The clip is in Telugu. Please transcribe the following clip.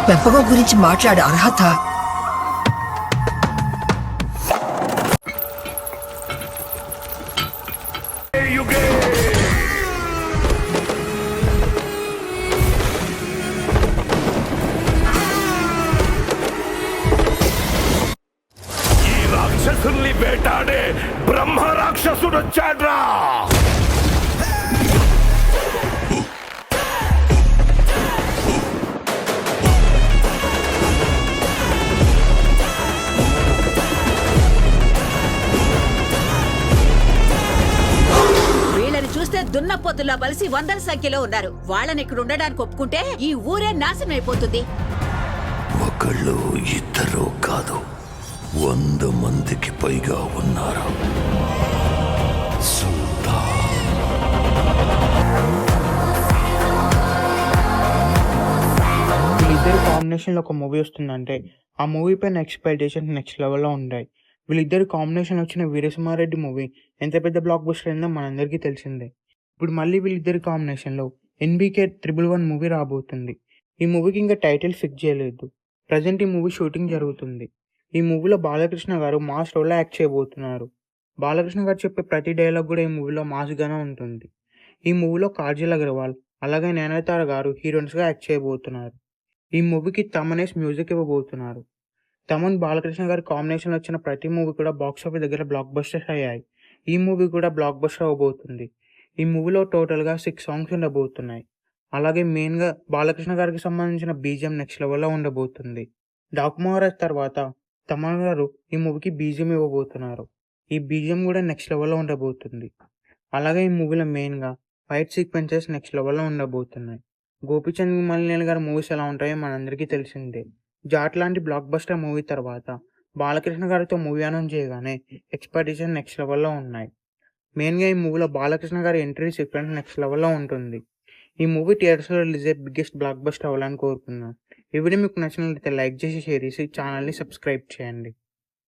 పెంపకం గురించి మాట్లాడే అర్హత ఈ రాక్షసుల్ని వేటాడే బ్రహ్మ రాక్షసుడు వచ్చాడ్రా. చూస్తే దున్నపోతులా బలిసి వందల సంఖ్యలో ఉన్నారు. వాళ్ళని ఇక్కడ ఉండడానికి ఒప్పుకుంటే ఈ ఊరే నాశనం అయిపోతుంది. ఒకళ్ళు ఇద్దరు కాదు, 100 మందికి పైగా ఉన్నారు. వీళ్ళిద్దరు కాంబినేషన్లో ఒక మూవీ వస్తుందంటే ఆ మూవీ పైన ఎక్స్పెక్టేషన్ నెక్స్ట్ లెవెల్లో ఉంటాయి. వీళ్ళిద్దరు కాంబినేషన్ వచ్చిన వీరసింహారెడ్డి మూవీ ఎంత పెద్ద బ్లాక్ బస్టర్ అయిందో మనందరికీ తెలిసిందే. ఇప్పుడు మళ్ళీ వీళ్ళిద్దరి కాంబినేషన్లో NBK 111 మూవీ రాబోతుంది. ఈ మూవీకి ఇంకా టైటిల్ ఫిక్స్ చేయలేదు. ప్రజెంట్ ఈ మూవీ షూటింగ్ జరుగుతుంది. ఈ మూవీలో బాలకృష్ణ గారు మాస్ రోల్లో యాక్ట్ చేయబోతున్నారు. బాలకృష్ణ గారు చెప్పే ప్రతి డైలాగ్ కూడా ఈ మూవీలో మాస్గానే ఉంటుంది. ఈ మూవీలో కాజల్ అగర్వాల్ అలాగే నయనతార గారు హీరోయిన్స్గా యాక్ట్ చేయబోతున్నారు. ఈ మూవీకి తమనేస్ మ్యూజిక్ ఇవ్వబోతున్నారు. తమన్ బాలకృష్ణ గారి కాంబినేషన్ వచ్చిన ప్రతి మూవీ కూడా బాక్స్ ఆఫీస్ దగ్గర బ్లాక్ బస్టర్స్ అయ్యాయి. ఈ మూవీ కూడా బ్లాక్ బస్టర్ అవ్వబోతుంది. ఈ మూవీలో టోటల్గా 6 సాంగ్స్ ఉండబోతున్నాయి. అలాగే మెయిన్గా బాలకృష్ణ గారికి సంబంధించిన బీజిఎం నెక్స్ట్ లెవెల్లో ఉండబోతుంది. డాకు మహారాజ్ తర్వాత తమన్ గారు ఈ మూవీకి బీజిఎం ఇవ్వబోతున్నారు. ఈ బీజిఎం కూడా నెక్స్ట్ లెవెల్లో ఉండబోతుంది. అలాగే ఈ మూవీలో మెయిన్గా ఫైట్ సీక్వెన్సెస్ నెక్స్ట్ లెవెల్లో ఉండబోతున్నాయి. గోపీచంద్ మలినేని గారి మూవీస్ ఎలా ఉంటాయో మనందరికీ తెలిసిందే. జాట్ లాంటి బ్లాక్ బస్టర్ మూవీ తర్వాత బాలకృష్ణ గారితో మూవీ అనౌన్స్ చేయగానే ఎక్స్పెక్టేషన్ నెక్స్ట్ లెవెల్లో ఉన్నాయి. మెయిన్గా ఈ మూవీలో బాలకృష్ణ గారి ఎంట్రీ సీక్వెన్స్ నెక్స్ట్ లెవెల్లో ఉంటుంది. ఈ మూవీ థియేటర్స్లో రిలీజ్ అయ్యే బిగ్గెస్ట్ బ్లాక్ బస్టర్ అవ్వాలని కోరుకున్నాను. ఈ వీడియో మీకు నచ్చినట్లయితే లైక్ చేసి షేర్ చేసి ఛానల్ని సబ్స్క్రైబ్ చేయండి.